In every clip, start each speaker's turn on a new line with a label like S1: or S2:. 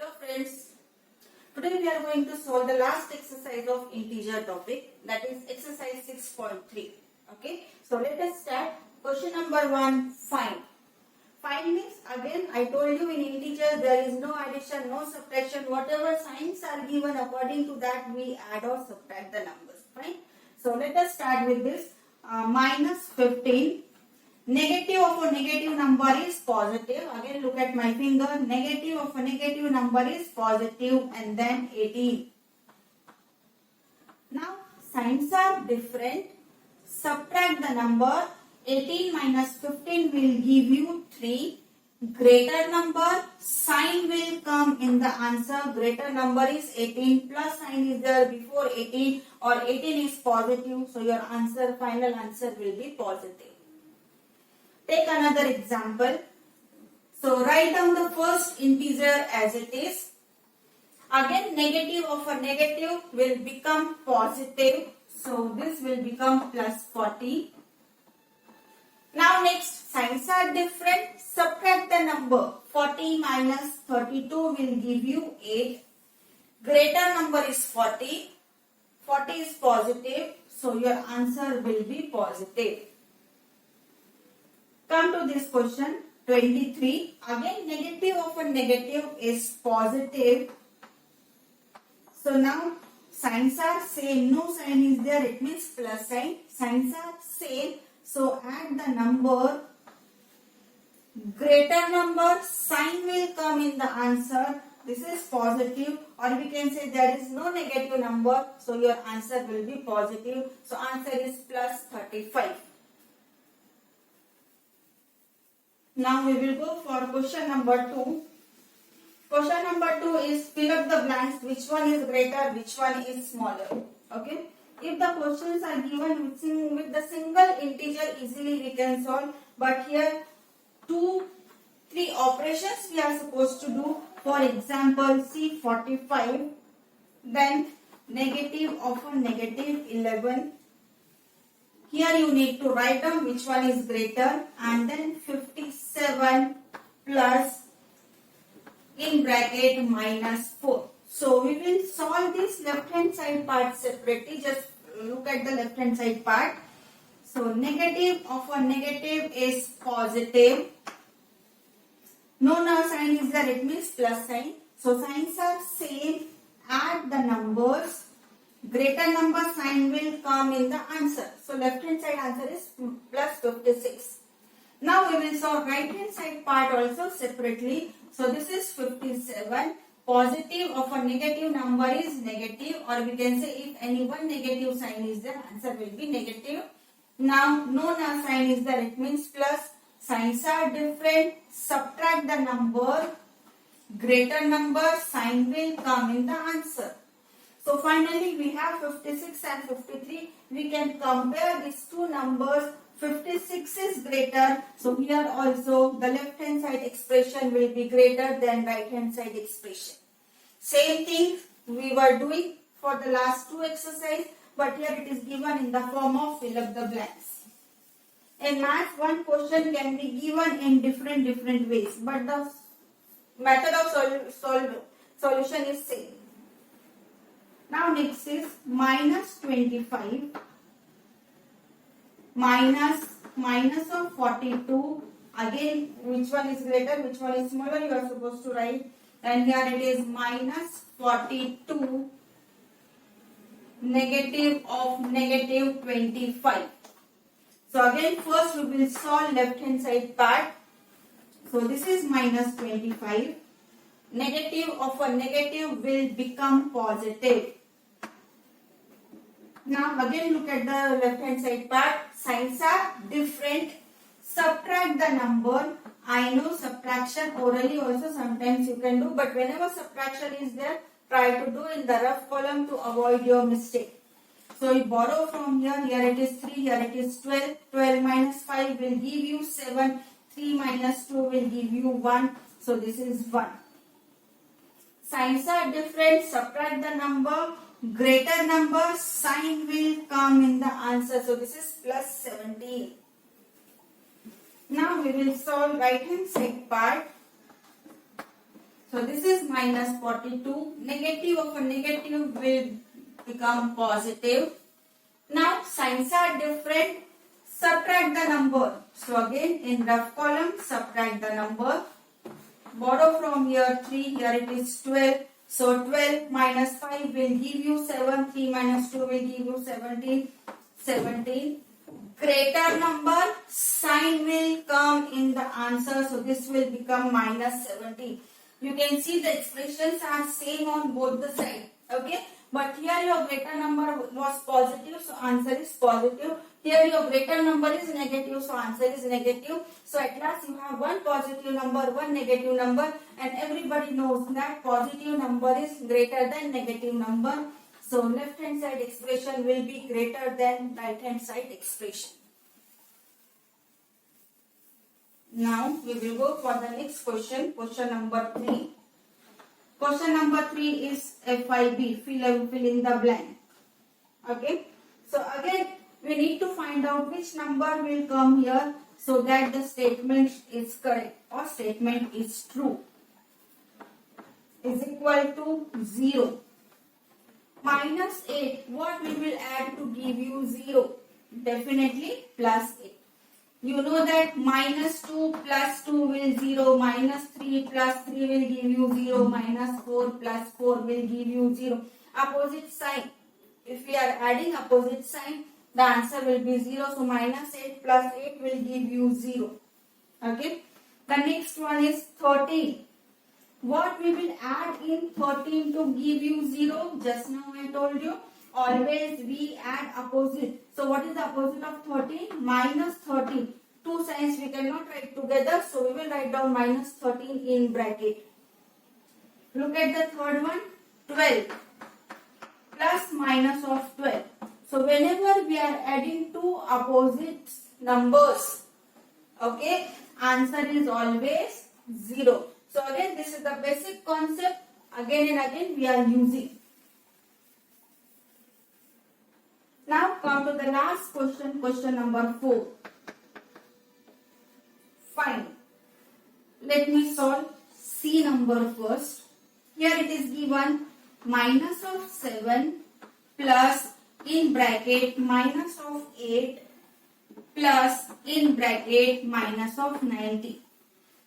S1: Hello friends, today we are going to solve the last exercise of integer topic, that is exercise 6.3. Okay, so let us start. Question number 1, find. Find means, again I told you in integer there is no addition, no subtraction, whatever signs are given according to that we add or subtract the numbers. Fine. So let us start with this. Minus 15. Negative of a negative number is positive. Again look at my finger. Negative of a negative number is positive, and then 18. Now signs are different. Subtract the number. 18 minus 15 will give you 3. Greater number, sign will come in the answer. Greater number is 18, plus sign is there before 18, or 18 is positive. So your answer, final answer will be positive. Take another example. So write down the first integer as it is. Again negative of a negative will become positive. So this will become plus 40. Now next, signs are different. Subtract the number. 40 minus 32 will give you 8. Greater number is 40. 40 is positive. So your answer will be positive. Come to this question 23. Again negative of a negative is positive. So now signs are same. No sign is there. It means plus sign. Signs are same. So add the number. Greater number, sign will come in the answer. This is positive, or we can say there is no negative number. So your answer will be positive. So answer is plus 35. Now we will go for question number 2. Question number 2 is fill up the blanks. Which one is greater, which one is smaller? Okay. If the questions are given with the single integer, easily we can solve. But here 2, 3 operations we are supposed to do. For example, see 45. Then negative of a negative 11. Here you need to write down which one is greater, and then 57 plus in bracket minus 4. So we will solve this left hand side part separately. Just look at the left hand side part. So negative of a negative is positive. No sign is there, it means plus sign. So signs are same. Add the numbers. Greater number sign will come in the answer. So left hand side answer is plus 56. Now we will solve right hand side part also separately. So this is 57. Positive of a negative number is negative, or we can say if any one negative sign is there, answer will be negative. Now no sign is there, it means plus. Signs are different. Subtract the number. Greater number, sign will come in the answer. So finally we have 56 and 53. We can compare these two numbers. 56 is greater. So here also the left hand side expression will be greater than right hand side expression. Same thing we were doing for the last two exercises, but here it is given in the form of fill up the blanks. In math, one question can be given in different ways, but the method of solution is same. Now next is minus 25 minus of 42. Again which one is greater, which one is smaller, you are supposed to write. And here it is minus 42 negative of negative 25. So again first we will solve left hand side part. So this is minus 25. Negative of a negative will become positive. Now again look at the left hand side part. Signs are different. Subtract the number. I know subtraction orally also sometimes you can do, but whenever subtraction is there, try to do in the rough column to avoid your mistake. So you borrow from here. Here it is 3, here it is 12. 12 minus 5 will give you 7. 3 minus 2 will give you 1. So this is 1. Signs are different. Subtract the number. Greater number, sign will come in the answer. So this is plus 17. Now we will solve right hand side part. So this is minus 42. Negative of a negative will become positive. Now signs are different. Subtract the number. So again in rough column, subtract the number. Borrow from here 3, here it is 12. So 12 minus 5 will give you 7. 3 minus 2 will give you 17. 17. Greater number, sign will come in the answer. So this will become minus 17. You can see the expressions are same on both the sides. Okay. But here your greater number was positive. So answer is positive. Here your greater number is negative. So answer is negative. So at last you have one positive number, one negative number. And everybody knows that positive number is greater than negative number. So left hand side expression will be greater than right hand side expression. Now we will go for the next question. Question number 3. Question number 3 is FIB. Fill in the blank. Okay. So again we need to find out which number will come here so that the statement is correct or statement is true. Is equal to 0. Minus 8. What we will add to give you 0? Definitely plus 8. You know that minus 2 plus 2 will 0, minus 3 plus 3 will give you 0, minus 4 plus 4 will give you 0. Opposite sign. If we are adding opposite sign, the answer will be 0. So minus 8 plus 8 will give you 0. Okay. The next one is 13. What we will add in 13 to give you 0? Just now I told you. Always we add opposite. So what is the opposite of 13? Minus 13. Two signs we cannot write together. So we will write down minus 13 in bracket. Look at the third one. 12. Plus minus of 12. So whenever we are adding two opposite numbers, okay, answer is always 0. So again this is the basic concept. Again and again we are using. Now come to the last question, question number 4. Fine. Let me solve C number first. Here it is given minus of 7 plus in bracket minus of 8 plus in bracket minus of 90.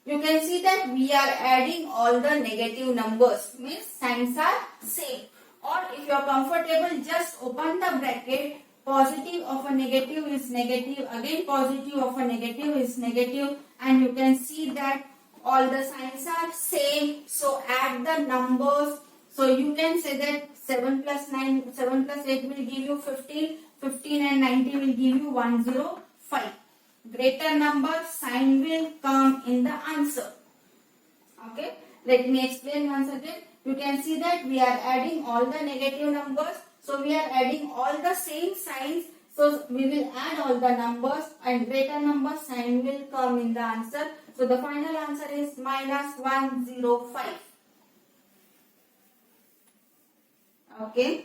S1: You can see that we are adding all the negative numbers. Means signs are same. Or if you are comfortable, just open the bracket. Positive of a negative is negative. Again positive of a negative is negative. And you can see that all the signs are same. So add the numbers. So you can say that 7 plus 9, 7 plus 8 will give you 15. 15 and 90 will give you 105. Greater number, sign will come in the answer. Okay. Let me explain once again. You can see that we are adding all the negative numbers. So we are adding all the same signs. So we will add all the numbers and greater number sign will come in the answer. So the final answer is minus 105. Okay.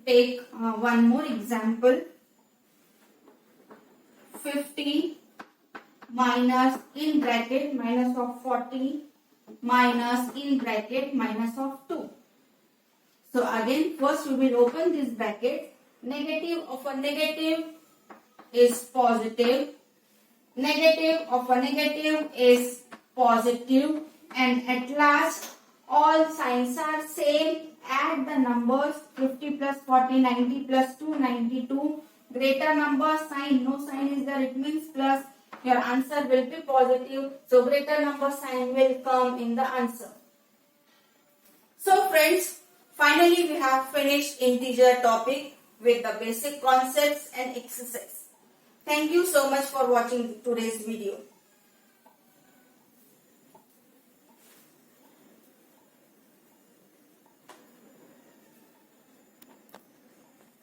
S1: Take one more example. 50 minus in bracket minus of 40 minus in bracket minus of 2. So again first we will open this bracket. Negative of a negative is positive. Negative of a negative is positive. And at last all signs are same. Add the numbers 50 plus 40, 90 plus 2, 92. Greater number sign, no sign is there, it means plus. Your answer will be positive. So greater number sign will come in the answer. So friends, finally we have finished integer topic with the basic concepts and exercise. Thank you so much for watching today's video.